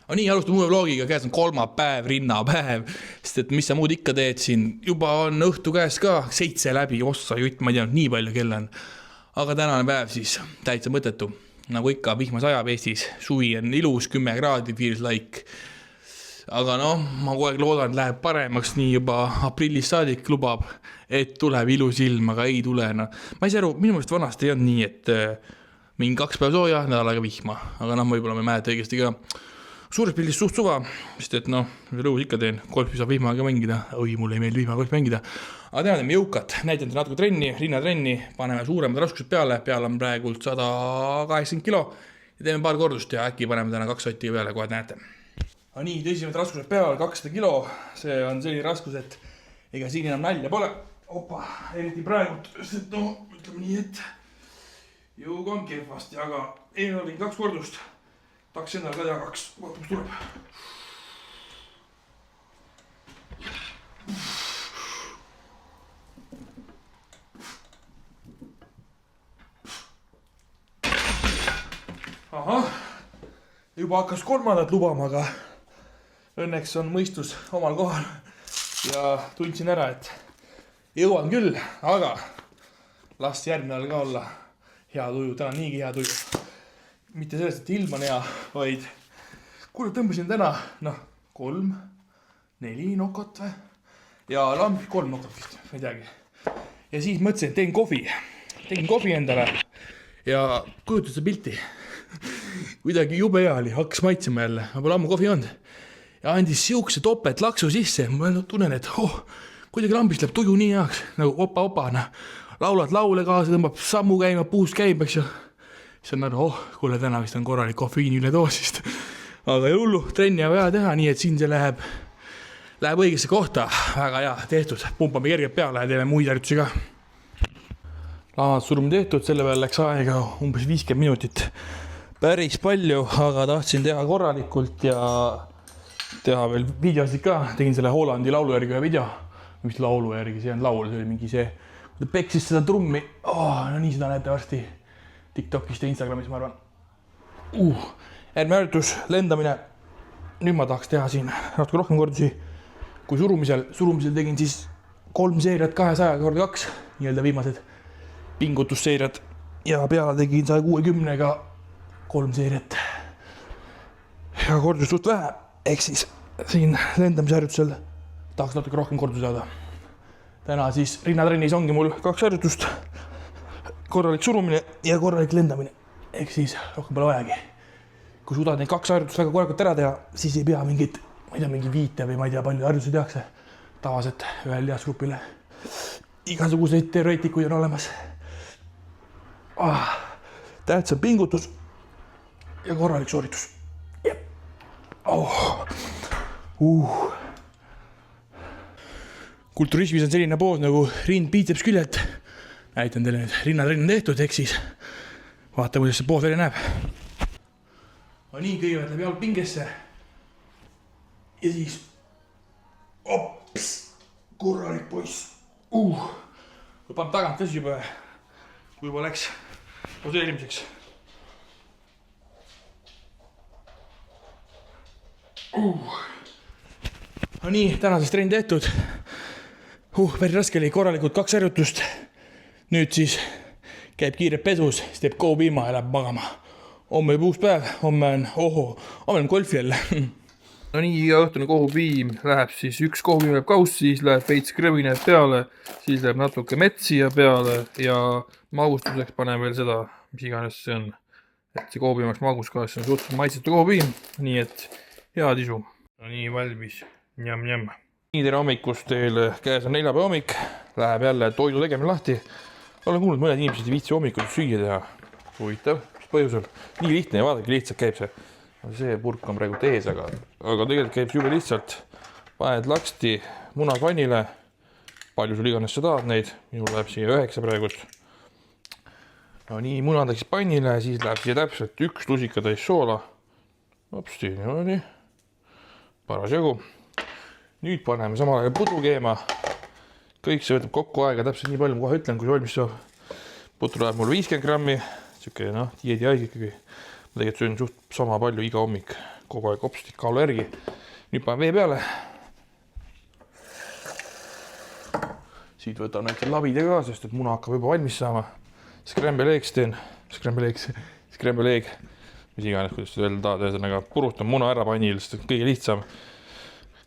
Aga nii, alustame uue vlogiga, käes on kolmapäev, rinnapäev, sest et mis sa muud ikka teed siin, juba on õhtu käes ka, 7 läbi, ossa jutt, ma ei tea, nii palju kell on. Aga tänane päev siis täitsa mõttetu, nagu ikka vihma sajab Eestis, suvi on ilus, 10 kraadi, feels like. Aga noh, ma kogu aeg loodan, et läheb paremaks, nii juba aprillis saadik lubab, et tuleb ilus ilm, aga ei tule. No. Ma ei saa aru, minu meelest vanasti ei olnud nii, et mingi 2 päeva sooja, nädalaga vihma, aga noh, võib-olla me mäletame õigesti ka. Suures pildis suht suva, sest et noh, rõus ikka teen, golfi saab vihmaga mängida, oi, mulle ei meeldi vihmaga golf mängida, aga täna teeme jõukat, näitan natuke trenni, rinnatrenni, paneme suuremad raskused peale on praegult 180 kilo ja teeme paar kordust ja äkki paneme täna 2 sotti peale, kohe näete. Aga nii, tõsisemad raskused peale, 200 kilo, see on selline raskus, et ega siin enam nalja pole, opa, eriti praegult, sest no, ütleme nii, et jõuga on kehvasti, aga eelmine oligi 2 kordust. Taks endal ka teha 2, vaata mis tuleb. Ahah, juba hakkas 3. lubama, aga õnneks on mõistus omal kohal ja tundsin ära, et jõuan küll, aga las järgmine ka olla hea tuju, täna niigi hea tuju. Mitte sellest, et ilm on hea, vaid kuule tõmbasin täna, 3-4 nokot või? Ja lambi 3 nokot vist, ei teagi. Ja siis mõtlesin, et teen kohvi endale ja kujutad seda pilti. Kuidagi jube hea oli, hakkas maitsema jälle, ma pole ammu kohvi olnud. Ja andis siukse topet laksu sisse, ma tunnen, et kuidagi lambist läheb tuju nii heaks, nagu opa, laulad laule kaasa, tõmbab sammu käima, puust käib, eks ju. See on nagu, kuule täna vist on korralik kofeiini üle doosist. Aga ei hullu, trenni on vaja teha, nii et siin see läheb õigesse kohta. Väga hea, tehtud. Pumpame kergelt peale ja teeme muid harjutusi ka. Laamad surumi tehtud, selle peale läks aega umbes 50 minutit. Päris palju, aga tahtsin teha korralikult ja teha veel videosid ka. Tegin selle Hollandi laulu järgi ühe video. Mis laulu järgi, see on laul, see oli mingi see. Kui ta peksis seda trummi, no nii seda näete varsti. TikTokist ja Instagramis, ma arvan. Järgmine harjutus, lendamine. Nüüd ma tahaks teha siin natuke rohkem kordusi kui surumisel. Surumisel tegin siis 3 seeriat 200x2, nii-öelda viimased pingutusseeriad. Ja peale tegin 160-ga 3 seeriat. Ja kordus suht vähe, ehk siis siin lendamise harjutusel tahaks natuke rohkem kordusi saada. Täna siis rinnatrennis ongi mul 2 harjutust. Korralik surumine ja korralik lendamine. Ehk siis rohkem pole vajagi. Kui suudad neid 2 harjutust väga korralikult ära teha, siis ei pea mingit, ma ei tea, mingi 5 või ma ei tea, palju harjutusi tehakse. Tavaliselt ühel liasgrupile. Igasuguseid teoreetikuid on olemas. Tähtsam pingutus ja korralik sooritus. Kulturismis on selline poos nagu rind biceps küljelt. Näitan teile nüüd, rinnatrenn on tehtud, ehk siis vaata, kuidas see poos välja näeb. Nii, kõigepealt läbi jalg pingesse. Ja siis korralik poiss. Võpan tagant käsi juba läks poseerimiseks. Nii, tänasest trenn tehtud. Päris raske oli korralikult 2 harjutust. Nüüd siis käib kiirelt pesus, siis teeb kohupiima ja läheb magama. Homme juba uus päev, homme on golfi jälle. No nii, iga õhtune kohupiim läheb siis 1 kohupiim läheb kaus, siis läheb veits krõvinev peale, siis läheb natuke metsia peale ja magustuseks panen veel seda, mis iganes see on. Et see kohupiim oleks magus ka, see on suhteliselt maitsetu kohupiim, nii et hea tisu. No nii, valmis, njam. Nii, tere hommikust teile, käes on 4. hommik, läheb jälle toidu tegemine lahti. Olen kuulnud, mõned inimesed ei viitsi hommikul süüa teha. Huvitav, mis põhjusel? Nii lihtne ja vaadake, lihtsalt käib see. See purk on praegu ees, aga tegelikult käib jube lihtsalt. Paned laksti munad vannile. Palju sul iganes sa tahad neid. Minul läheb siia 9 praegust. No nii, munad läks pannile, siis läheb siia täpselt 1 lusikatäis soola. Hopsti, nii. Paras jagu. Nüüd paneme samal ajal pudru keema. Kõik see võtab kokku aega täpselt nii palju, ma kohe ütlen, kui see valmis saab. Putru läheb mul 50 grammi, siuke diedi haig ikkagi. Ma tegelikult söön suht sama palju iga hommik, kogu aeg hopsti kaalu järgi. Nüüd panen vee peale. Siit võtan näiteks labide ka, sest et muna hakkab juba valmis saama. Scramble eggs teen. Scramble egg. Mis iganes, kuidas seda öelda tahad, ühesõnaga purutan muna ära pannil, sest kõige lihtsam.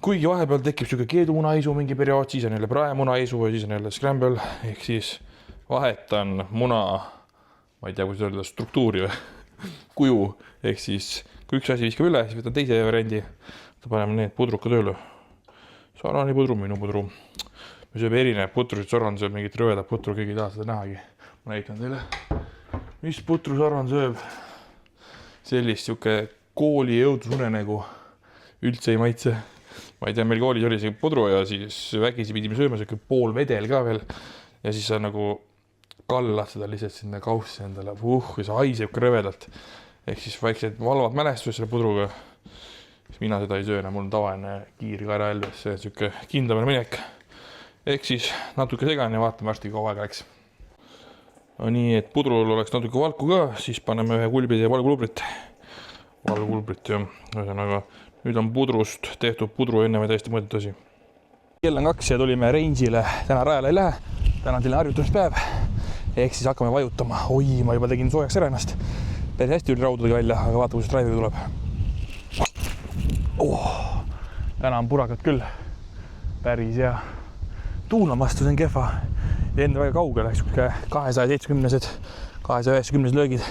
Kuigi vahepeal tekib siuke keedumunaisu mingi periood, siis on jälle praemunaisu ja siis on jälle scramble, ehk siis vahetan muna, ma ei tea, kuidas öelda, struktuuri või kuju, ehk siis kui üks asi viskab üle, siis võtan teise variandi, paneme need pudruka tööle. Sarani pudru, minu pudru. Me sööb erinev putru, Saran sööb mingit rõvedat putru, keegi ei taha seda nähagi. Ma näitan teile, mis putru Saran sööb. Sellist siuke kooli jõudusunenägu üldse ei maitse. Ma ei tea, meil koolis oli see pudru ja siis vägisi pidime sööma siuke pool vedel ka veel. Ja siis sa nagu kallad seda lihtsalt sinna kaussi endale. Ja see haiseb ka rõvedalt. Ehk siis väiksed valvad mälestused selle pudruga. Mina seda ei sööna, mul on tavaline kiirkaera Elves, see siuke kindlamine minek. Ehk siis natuke segan ja vaatame varsti kaua aega läks. Nii, et pudrul oleks natuke valku ka, siis paneme ühe kulbid ja valgulubrit. Valgulubrit, jah. Ühesõnaga, nüüd on pudrust tehtud pudru enne või täiesti mõõdetud asi. Kell on 2 ja tulime Range'ile. Täna rajale ei lähe. Täna on selline harjutuspäev. Ehk siis hakkame vajutama. Oi, ma juba tegin soojaks ära ennast. Päris hästi tuli raudadega välja, aga vaata, kuidas drive'iga tuleb. Täna on purakat küll. Päris hea. Tuulan vastu, see on kehva. Ja enda väga kaugel, 270-sed, 290 löögid.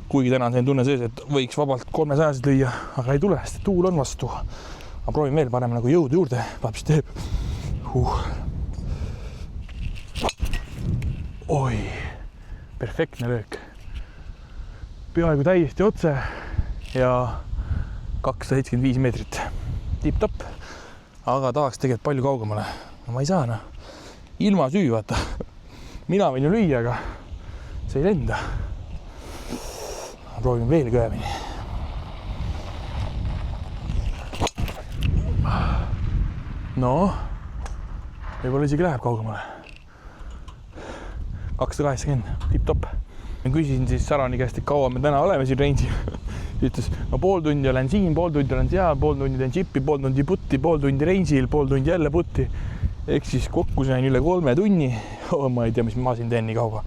Kuigi täna on selline tunne sees, et võiks vabalt 300-sed lüüa, aga ei tule, sest tuul on vastu. Ma proovin veel, paneme nagu jõudu juurde, vaat mis teeb. Oi, perfektne löök. Peaaegu täiesti otse ja 275 meetrit. Tipp-topp, aga tahaks tegelikult palju kaugemale. No ma ei saa, noh. Ilma süü, vaata. Mina võin ju lüüa, aga see ei lenda. Proovime veel kõvemini. No, võib-olla isegi läheb kaugemale. 280, tipp-topp. Ma küsisin siis Sarani käest, et kaua me täna oleme siin Range'il. Ütles, no pool tundi olen siin, pool tundi olen seal, pool tundi teen džippi, pool tundi putti, pool tundi Range'il, pool tundi jälle putti. Ehk siis kokku sain üle 3 tunni. Ma ei tea, mis ma siin teen nii kaua.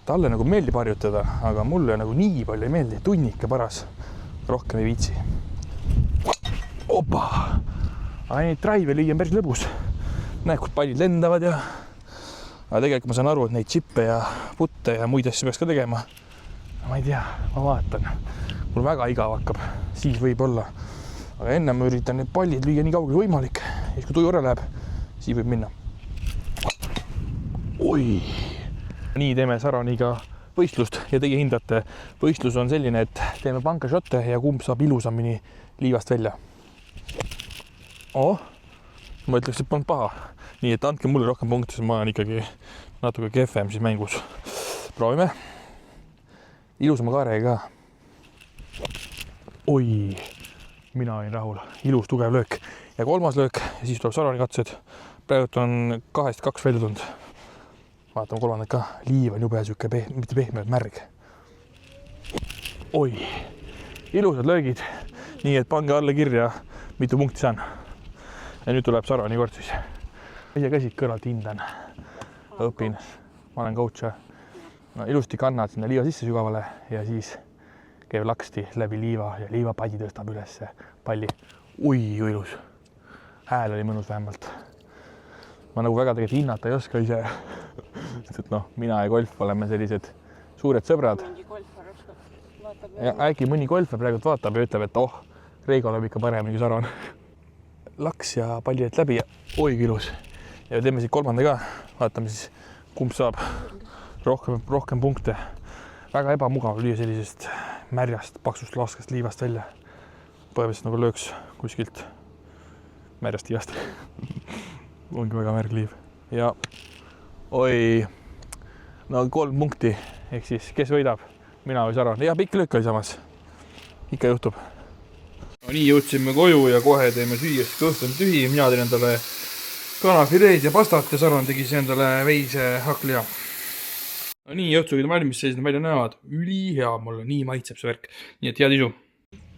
Talle nagu meeldib harjutada, aga mulle nagu nii palju ei meeldi. Tunnike paras. Rohkem ei viitsi. Opa! Aga neid drive lüüa on päris lõbus. Näed, kus pallid lendavad ja... Aga tegelikult ma saan aru, et neid džippe ja putte ja muid asju peaks ka tegema. Ma ei tea, ma vaatan. Mul väga igav hakkab. Siis võib olla. Aga enne ma üritan need pallid lüüa nii kaugele võimalik. Ja kui tuju ära läheb, siis võib minna. Oi! Nii teeme Saraniga võistlust ja teie hindate. Võistlus on selline, et teeme pankašotte ja kumb saab ilusamini liivast välja. Ma ütleks, et polnud paha. Nii, et andke mulle rohkem punkte, sest ma olen ikkagi natuke kehvem siis mängus. Proovime. Ilusama kaarega ka. Oi! Mina olin rahul. Ilus, tugev löök. Ja 3. löök ja siis tuleb Sarani katsed. Praegult on 2 välja tulnud. Vaatame 3. ka. Liiv on jube siuke mitte pehme, märg. Oi! Ilusad löögid. Nii, et pange alla kirja, mitu punkti saan. Ja nüüd tuleb Sarani kord siis. Ise käsid kõrvalt hindan. Õpin. Ma olen coach. No, ilusti kannad sinna liiva sisse sügavale ja siis käib laksti läbi liiva ja liivapadi tõstab üles palli. Ui, ilus. Hääl oli mõnus vähemalt. Ma nagu väga tegelikult hinnata ei oska ise. Sest noh, mina ja golf oleme sellised suured sõbrad. Ja äkki mõni golfer praegu vaatab ja ütleb, et Reigo läheb ikka paremini kui Saran. Laks ja palli et läbi ja oi ilus. Ja teeme siit 3. ka. Vaatame siis, kumb saab rohkem punkte. Väga ebamugav lüüa sellisest märjast, paksust laskast liivast välja. Põhimõtteliselt nagu lööks kuskilt märjast liivast. Ongi väga märg liiv. Ja oi, no 3 punkti. Ehk siis, kes võidab? Mina või Saran? Ja pikk löök oli samas. Ikka juhtub. No, nii jõudsime koju ja kohe teeme süüa, sest kõht on tühi. Mina teen endale kanafileed ja pastat ja Saran tegi see endale veise haklia. No nii, õhtusöögid on valmis, sellised välja näevad. Üli hea mulle, nii maitseb see värk. Nii et head isu.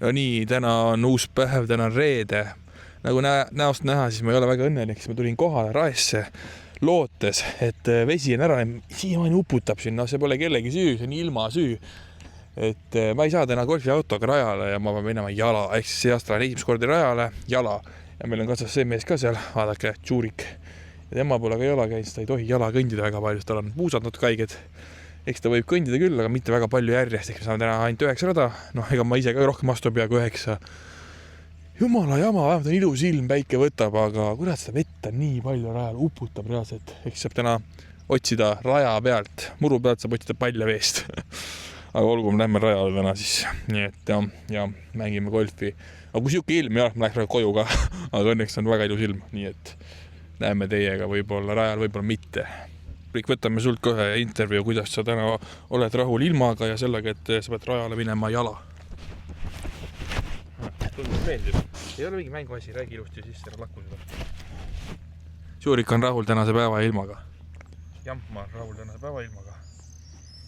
No nii, täna on uus päev, täna on reede. Nagu näost näha, siis ma ei ole väga õnnelik, siis ma tulin kohale Raesse lootes, et vesi on ära ja siiamaani uputab siin. No see pole kellegi süü, see on ilma süü. Et ma ei saa täna golfiautoga rajale ja ma pean minema jala. Ehk siis see aasta lähen esimest korda rajale jala. Ja meil on katsas see mees ka seal, vaadake, Tšuurik. Ja tema pole ka jala käinud, ta ei tohi jala kõndida väga palju, tal on puusad natuke haiged. Eks ta võib kõndida küll, aga mitte väga palju järjest. Ehk me saame täna ainult 9 rada. Noh, ega ma ise ka rohkem astu peaaegu 9. Jumala jama, vähemalt on ilus ilm, päike võtab, aga kurat seda vett on nii palju rajal, uputab reaalselt. Ehk saab täna otsida raja pealt, muru pealt saab otsida palja veest. Aga olgu, me lähme rajale täna siis. Nii et ja mängime golfi. Aga kui siuke ilm, jah, ma läheks praegu koju ka. Aga õnneks on väga ilus ilm, nii et näeme teiega võib-olla rajal, võib-olla mitte. Kõik võtame sult kohe intervjuu, kuidas sa täna oled rahul ilmaga ja sellega, et sa pead rajale minema jala. Tundus meeldib. Ei ole mingi mänguasi, räägi ilusti sisse, lakku seda. Tšuurik on rahul tänase päeva ilmaga. Jah, ma olen rahul tänase päeva ilmaga.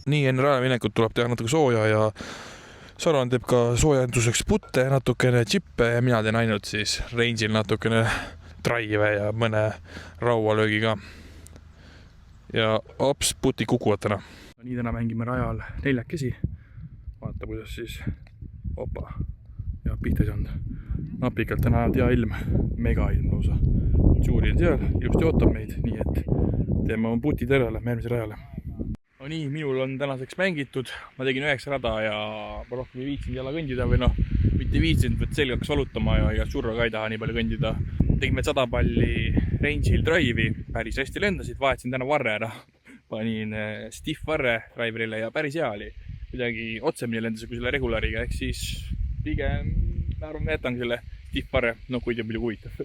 Nii enne rajale minekut tuleb teha natuke sooja ja Saran teeb ka soojenduseks putte, natukene chippe ja mina teen ainult siis range'il natukene drive ja mõne raualöögi ka. Ja ops, puti kukuvad täna. Nii täna mängime rajal 4 käsi. Vaata, kuidas siis opa ja pihta ei saanud. Napikalt täna tea ilm, mega ilm lausa. Tšuuri on seal, ilusti ootab meid, nii et teeme oma puti terale, järgmise rajale. No nii, minul on tänaseks mängitud. Ma tegin 9 rada ja ma rohkem ei viitsinud jala kõndida või noh, mitte viitsinud, võt selga hakkas valutama ja surra ka ei taha nii palju kõndida. Tegin meil 100 palli range'il drive'i, päris hästi lendasid, vahetasin täna varre ära. Panin stiff varre driverile ja päris hea oli. Kuidagi otsemini lendas kui selle regulariga, ehk siis pigem ma arvan, jätan selle stiff varre, no kui te muidu huvitav.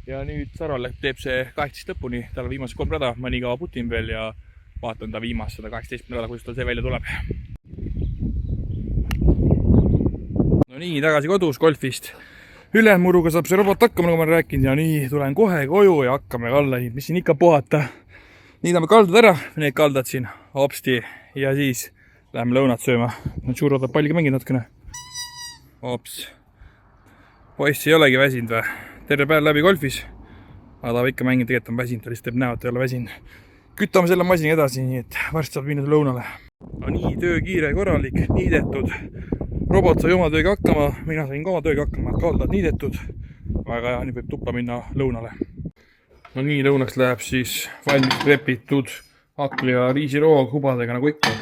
Ja nüüd Saral teeb see 18 lõpuni, tal on viimase 3 rada, ma nii kaua putin veel ja vaatan ta viimast 118 rada, kuidas tal see välja tuleb. No nii, tagasi kodus golfist. Ülemuruga saab see robot hakkama, nagu ma olen rääkinud, ja nii tulen kohe koju ja hakkame kalla, mis siin ikka puhata. Niidame kaldad ära, need kaldad siin hopsti ja siis läheme lõunat sööma. No Tšuur oodab palliga mängida natukene. Hops. Poiss ei olegi väsinud või? Terve päev läbi golfis. Aga ta ikka mängida, tegelikult on väsinud, ta lihtsalt teeb näo, et ei ole väsinud. Kütame selle masini edasi, nii et varsti saab minna lõunale. No nii, töö kiire korralik, niidetud. Robot sai oma tööga hakkama, mina sain ka oma tööga hakkama, kaldad niidetud. Väga hea, nüüd võib tuppa minna lõunale. No nii, lõunaks läheb siis valmis prepitud hakli ja riisiroog hubadega nagu ikka.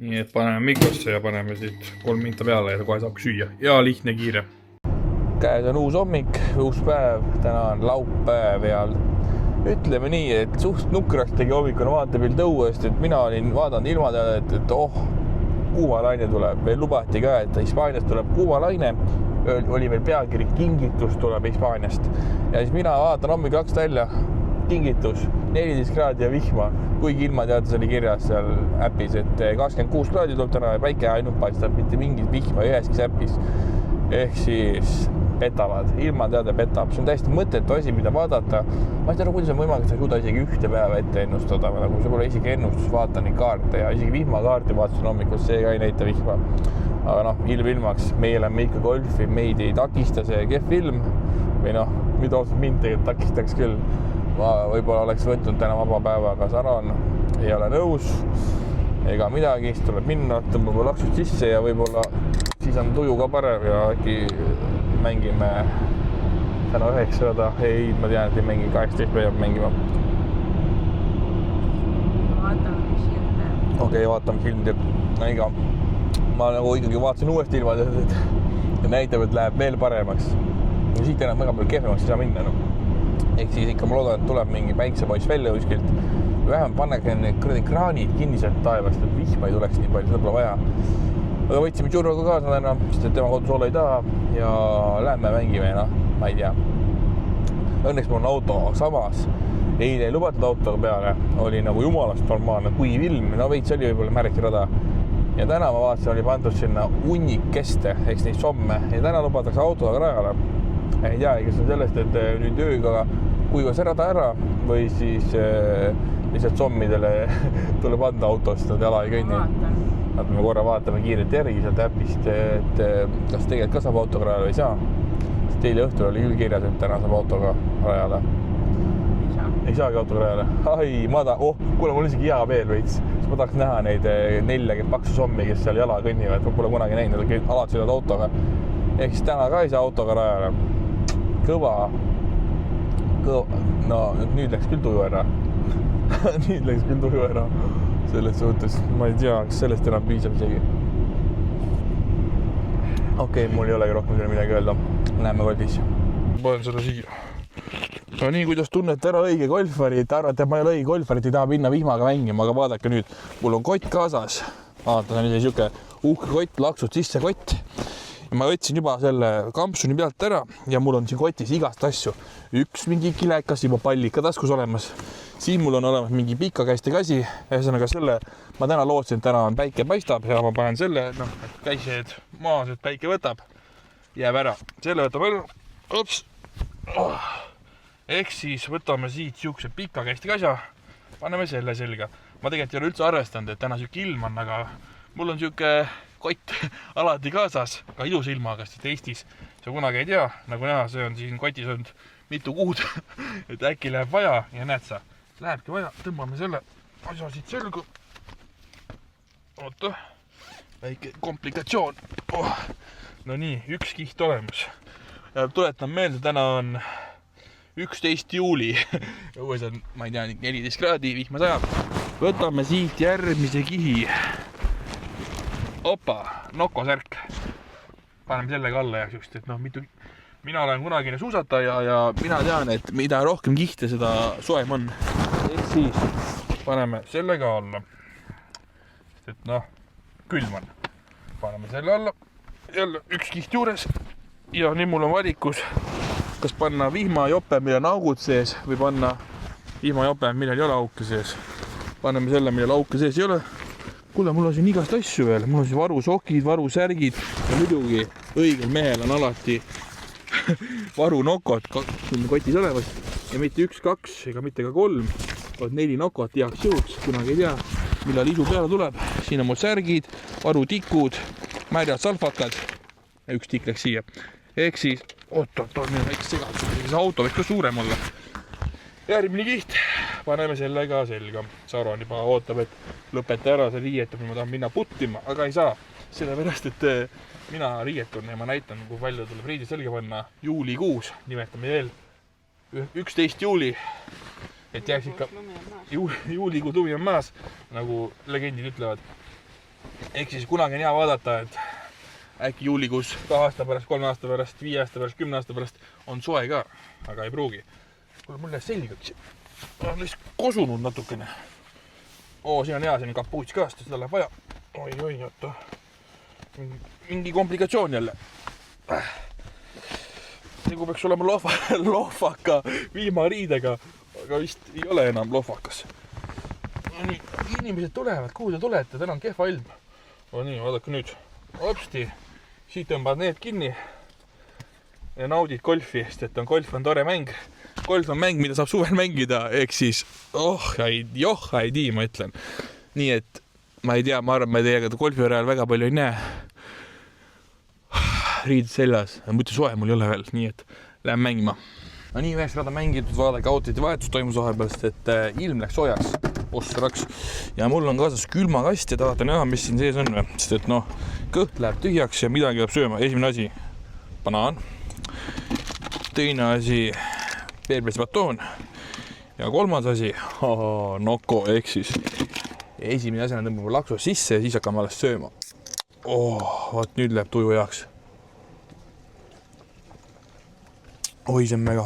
Nii et paneme mikrosse ja paneme siit 3 minta peale ja kohe saab süüa. Ja lihtne kiire. Käes on uus hommik, uus päev, täna on laupäev ja ütleme nii, et suht nukrast tegi hommikuna vaatepilt õuest, et mina olin vaadanud ilmateada, et kuumalaine tuleb. Veel lubati ka, et Hispaaniast tuleb kuumalaine. Oli veel pealkiri, kingitus tuleb Hispaaniast. Ja siis mina vaatan hommikul 2 välja, kingitus, 14 kraadi ja vihma. Kuigi ilmateades oli kirjas seal äpis, et 26 kraadi tuleb täna ja päike ainult paistab, mitte mingit vihma üheski äpis. Ehk siis petavad, ilmateade petab. See on täiesti mõttetu asi, mida vaadata. Ma ei tea, kuidas on võimalik, et sa ei suuda isegi 1 päeva ette ennustada. Nagu see pole isegi ennustus, vaata neid kaarte ja isegi vihmakaarti vaatasin hommikul, see ka ei näita vihma. Aga noh, ilmaks, meie lähme ikka golfi, meid ei takista see kehv ilm. Või noh, mida osad mind tegelikult takistaks küll. Ma võib-olla oleks võtnud täna vaba päeva, aga Saran ei ole nõus. Ega midagi, siis tuleb minna, tõmbame laksust sisse ja võib-olla siis on tuju ka parem ja äkki mängime täna 9 rada. Ei, ma tean, et ei mängi 18 peab mängima. Vaatame, mis ilm teeb. Okei, vaatame, mis ilm teeb. No iga. Ma nagu ikkagi vaatasin uuesti ilmad ja näitab, et läheb veel paremaks. Ja siit enam väga palju kehvemaks ei saa minna. No. Ehk siis ikka ma loodan, et tuleb mingi päiksepoiss välja kuskilt. Vähem pannegi need kraanid kinniselt taevast, et vihma ei tuleks nii palju, seda pole vaja. Aga võtsime Tšurroga kaasa täna, sest et tema kodus olla ei taha ja lähme mängime, noh, ma ei tea. Õnneks mul on auto samas. Eile ei lubatud autoga peale, oli nagu jumalast normaalne kuiv ilm, no veits oli võib-olla märki rada. Ja täna ma vaatasin, oli pandud sinna hunnik keste, eks neid somme ja täna lubatakse autoga rajale. Ei tea, kes on sellest, et nüüd ööga kuivas rada ära või siis lihtsalt sommidele tuleb anda autost, nad jala ei kõnni. et me korra vaatame kiirelt järgi sealt äpist, et kas tegelikult ka saab autoga rajale või ei saa. Sest eile õhtul oli küll kirjas, et täna saab autoga rajale. Ei saagi autoga rajale. Ai, kuule, mul on isegi hea veel veits. Ma tahaks näha neid 4 paksu sommi, kes seal jala kõnnivad. Ma pole kunagi näinud, nad alati sõidavad autoga. Ehk siis täna ka ei saa autoga rajale. Kõva. No nüüd läks küll tuju ära. Nüüd läks küll tuju ära. Selles suhtes, ma ei tea, kas sellest enam piisab isegi. Okei, mul ei olegi rohkem küll midagi öelda. Näeme golfis. Panen seda siia. No nii, kuidas tunnete ära õige golfari, et arvate, et ma ei ole õige golfari, et ei taha minna vihmaga mängima, aga vaadake nüüd, mul on kott kaasas. Vaata, see on niisugune uhke kott, laksud sisse kott. Ja ma võtsin juba selle kampsuni pealt ära ja mul on siin kotis igast asju. Üks mingi kilekas, juba pallika taskus olemas. Siin mul on olemas mingi pikakäiste käsi. Ühesõnaga selle, ma täna lootsin, et täna on päike paistab ja ma panen selle, käised maas, et päike võtab. Jääb ära. Selle võtab ära. Ops. Ehk siis võtame siit siukse pikakäiste käsa. Paneme selle selga. Ma tegelikult ei ole üldse arvestanud, et täna siuke ilm on, aga mul on siuke kott alati kaasas, ka ilus ilmaga, sest Eestis see kunagi ei tea. Nagu näha, see on siin kotis olnud mitu kuud, et äkki läheb vaja ja näed sa, lähebki vaja. Tõmbame selle asja siit selgu. Oota, väike komplikatsioon. No nii, üks kiht olemas. Ja tuletan meelde, täna on 11. juuli. Õues on, ma ei tea, 14 kraadi, vihma sajab. Võtame siit järgmise kihi. Opa, nokosärk. Paneme sellega alla ja siukest, et mina olen kunagine suusataja ja mina tean, et mida rohkem kihte, seda soem on. Ehk siis paneme sellega alla. Et külm on. Paneme selle alla. Jälle üks kiht juures. Ja nüüd mul on valikus, kas panna vihmajope, millel on augud sees, või panna vihmajope, millel ei ole auke sees. Paneme selle, millel auke sees ei ole. Kuule, mul on siin igast asju veel. Mul on siin varusokid, varusärgid ja muidugi õigel mehel on alati varunokod kotis olemas. Ja mitte 1, 2 ega mitte ka 3, vaid 4 nokot heaks juhuks. Kunagi ei tea, millal isu peale tuleb. Siin on mul särgid, varutikud, märjad salfakad. Ja üks tikk läks siia. Ehk siis, nüüd väike segadus. See auto võiks ka suurem olla. Järgmine kiht. Paneme sellega selga. Saro on juba ootab, et lõpeta ära see riietab, ma tahan minna puttima, aga ei saa. Sellepärast, et mina riietun ja ma näitan, kui palju tuleb riidid selga panna juulikuus. Nimetame veel 11. juuli. Et jääks ikka juulikuu lumi on maas, nagu legendid ütlevad. Ehk siis kunagi on hea vaadata, et äkki juulikuus 2 aasta pärast, 3 aasta pärast, 5 aasta pärast, 10 aasta pärast on soe ka, aga ei pruugi. Kuule, mul läheb selgaks. On lihtsalt kosunud natukene. Siin on hea selline kapuuts ka, seda läheb vaja. Oi, oota. Mingi komplikatsioon jälle. Nagu peaks olema lohvaka vihmariidega, aga vist ei ole enam lohvakas. Nii, inimesed tulevad, kuhu te tulete, täna on kehva ilm. Nii, vaadake nüüd. Hopsti, siit tõmbad need kinni ja naudid golfi, sest et golf on tore mäng. Golf on mäng, mida saab suvel mängida, ehk siis ei tii, ma ütlen. Nii et ma ei tea, ma arvan, me teiega golfi ajal väga palju ei näe. Riidid seljas, muidu soe mul ei ole veel, nii et lähen mängima. No nii, 9 rada mängitud, vaadake autodi vahetus toimus vahepealst, et ilm läks soojaks, ostraks. Ja mul on kaasas külmakast ja tahate näha, mis siin sees on. Sest et kõht läheb tühjaks ja midagi peab sööma. Esimene asi, banaan. Teine asi, peerpesbatoon. Ja kolmas asi, noko, ehk siis esimene asjana tõmbame laksu sisse ja siis hakkame alles sööma. Vaat nüüd läheb tuju heaks. Oi, see on mega.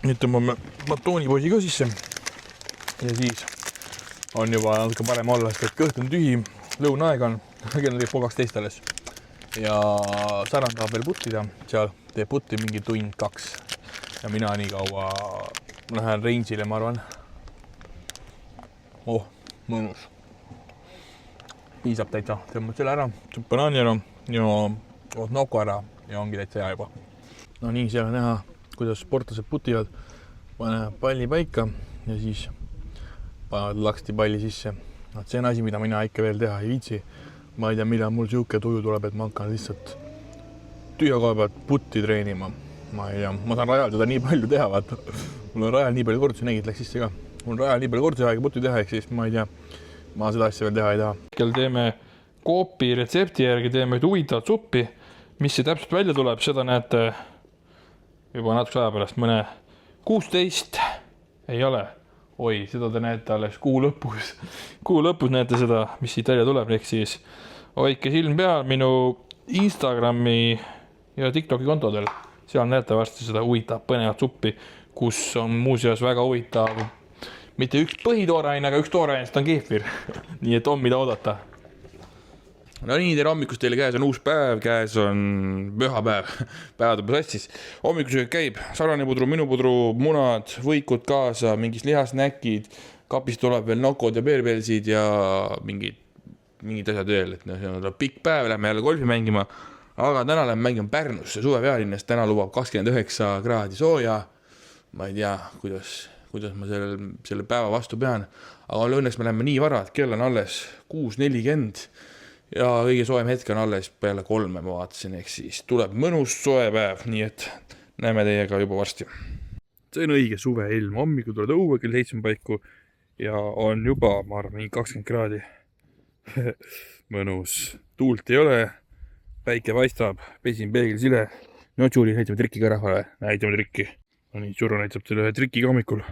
Nüüd tõmbame batoonipoisi ka sisse. Ja siis on juba natuke parem olla, sest et kõht on tühi, lõunaaeg on, kell on 12 alles. Ja Saran tahab veel puttida, seal teeb putti mingi tund 2. Ja mina nii kaua lähen Reinsile, ma arvan. Mõnus. Piisab täitsa, tõmbad selle ära, banaani ära ja noko ära ja ongi täitsa hea juba. No nii, seal on näha, kuidas sportlased putivad. Pane palli paika ja siis panevad laksti palli sisse See on asi, mida mina ikka veel teha ei viitsi. Ma ei tea, millal mul siuke tuju tuleb, et ma hakkan lihtsalt tühja koha pealt putti treenima. Ma ei tea, ma saan rajal seda nii palju teha, vaata. Mul on rajal nii palju kordusi, nägid, läks sisse ka. Mul on rajal nii palju kordusi aega putti teha, ehk siis ma ei tea, ma seda asja veel teha ei taha. Hetkel teeme Coopi retsepti järgi, teeme huvitavat suppi, mis see täpselt välja tuleb, seda näete juba natuke aja pärast, mõne 16 ei ole. Oi, seda te näete alles kuu lõpus. Kuu lõpus näete seda, mis siit välja tuleb, ehk siis hoidke silm peal minu Instagrami ja TikToki kontodel. Seal näete varsti seda huvitav põnevat suppi, kus on muuseas väga huvitav mitte üks põhitooraine, aga üks toorainest on keefir. Nii et on mida oodata. No nii, tere hommikust teile, käes on uus päev, käes on pühapäev, päevad juba sassis. Hommikusöök käib, sarvanipudru, minu pudru, munad, võikud kaasa, mingis lihasnäkid, kapist tuleb veel nokod ja peerpelsid ja mingid asjad veel, et see on pikk päev, lähme jälle golfi mängima, aga täna lähme mängima Pärnusse, suve pealinnas, täna lubab 29 kraadi sooja. Ma ei tea, kuidas ma selle päeva vastu pean, aga õnneks me lähme nii vara, et kell on alles 6:40 ja kõige soojem hetk on alles peale 3, ma vaatasin, ehk siis tuleb mõnus soe päev, nii et näeme teiega juba varsti. See on õige suve ilm, hommikul tuleb õue kell 7 paiku ja on juba, ma arvan, 20 kraadi. Mõnus, tuult ei ole, päike paistab, pesin peegel sile. No Tšuri, näitame trikki ka rahvale, näitame trikki. No nii, Tšuru näitab teile ühe trikki ka hommikul.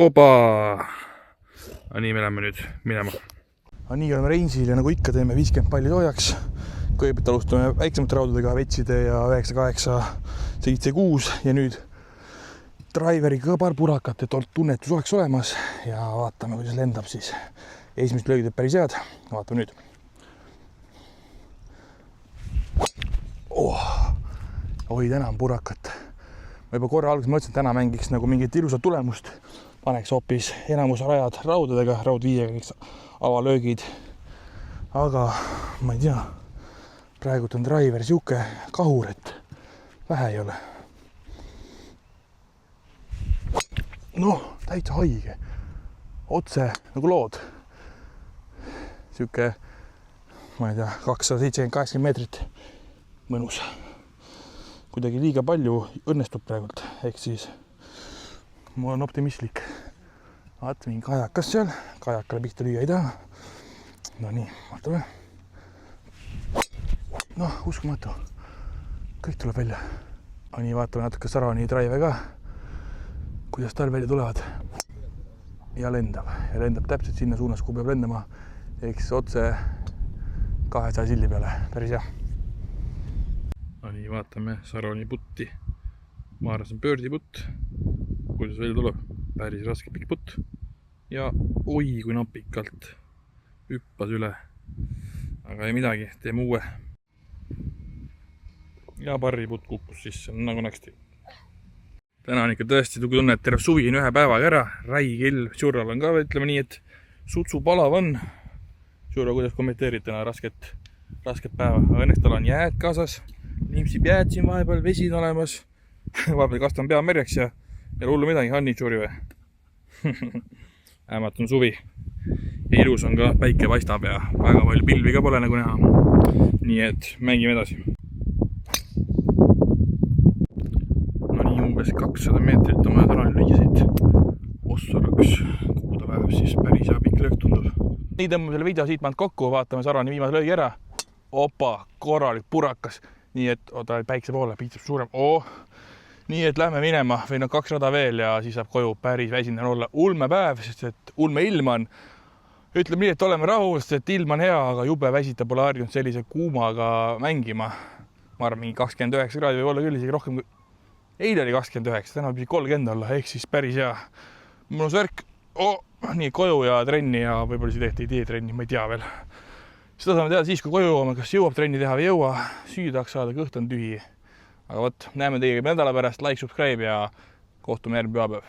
Oba! No nii, me läheme nüüd minema. Nii oleme Reinsil ja nagu ikka teeme 50 palli soojaks. Kõigepealt alustame väiksemate raudadega, vetside ja 98, 76 ja nüüd driveriga paar purakat, et tunnetus oleks olemas ja vaatame, kuidas lendab siis. Esimest löögid päris head, vaatame nüüd. Oi, täna on purakat. Ma juba korra alguses mõtlesin, et täna mängiks nagu mingit ilusat tulemust. Paneks hoopis enamus rajad raudadega, raud 5 avalöögid. Aga ma ei tea, praegult on driver siuke kahur, et vähe ei ole. Noh, täitsa haige. Otse nagu lood. Siuke, ma ei tea, 270-80 meetrit. Mõnus. Kuidagi liiga palju õnnestub praegult, ehk siis mul on optimistlik. Vaat mingi kajakas seal, kajakale pihta lüüa ei taha. No nii, vaatame. Noh, uskumatu. Kõik tuleb välja. Nii, vaatame natuke Sarani drive ka, kuidas tal välja tulevad. Ja lendab täpselt sinna suunas, kuhu peab lendama. Eks otse 200 silli peale, päris hea. No nii, vaatame Sarani putti. Ma arvan, see on pöördiputt. Kuidas välja tuleb? Päris raske pikk putt. Ja oi, kui napikalt hüppas üle. Aga ei midagi, teeme uue. Ja parriputt kukkus sisse, nagu näksti. Täna on ikka tõesti tunne, et terve suvi on ühe päevaga ära. Räige ilm, Tšurral on ka, ütleme nii, et sutsu palav on. Tšurra, kuidas kommenteerid täna rasket päeva? Aga õnneks tal on jääd kaasas. Nimsib jääd siin vahepeal, vesi on olemas. Vahepeal kastan pea merjaks ja hullu midagi, Hanni Tšuri või? Ämat on suvi. Ja ilus on ka, päike paistab ja väga palju pilvi ka pole nagu näha. Nii et mängime edasi. No nii, umbes 200 meetrit on vaja Sarani lüüa siit. Ossaraks, kuhu ta läheb siis päris hea pikk löök tundub. Nii tõmbame selle video siit maalt kokku, vaatame Sarani viimase löögi ära. Opa, korralik purakas. Nii et oota päikse poole, piitsab suurem. Nii et lähme minema, või 2 rada veel ja siis saab koju päris väsinud olla ulme päev, sest et ulme ilm on. Ütleme nii, et oleme rahul, sest et ilm on hea, aga jube väsita pole harjunud sellise kuumaga mängima. Ma arvan, mingi 29 kraadi võib olla küll, isegi rohkem kui eile oli 29, täna võib 30 olla, ehk siis päris hea. Mul on värk, nii koju ja trenni ja võib-olla siis tehti ideetrenni, ma ei tea veel. Seda saame teada siis, kui koju jõuame, kas jõuab trenni teha või jõua. Süüa tahaks saada, kõht on tühi. Aga võt, näeme teiega nädala pärast, like, subscribe ja kohtume järgmine pühapäev.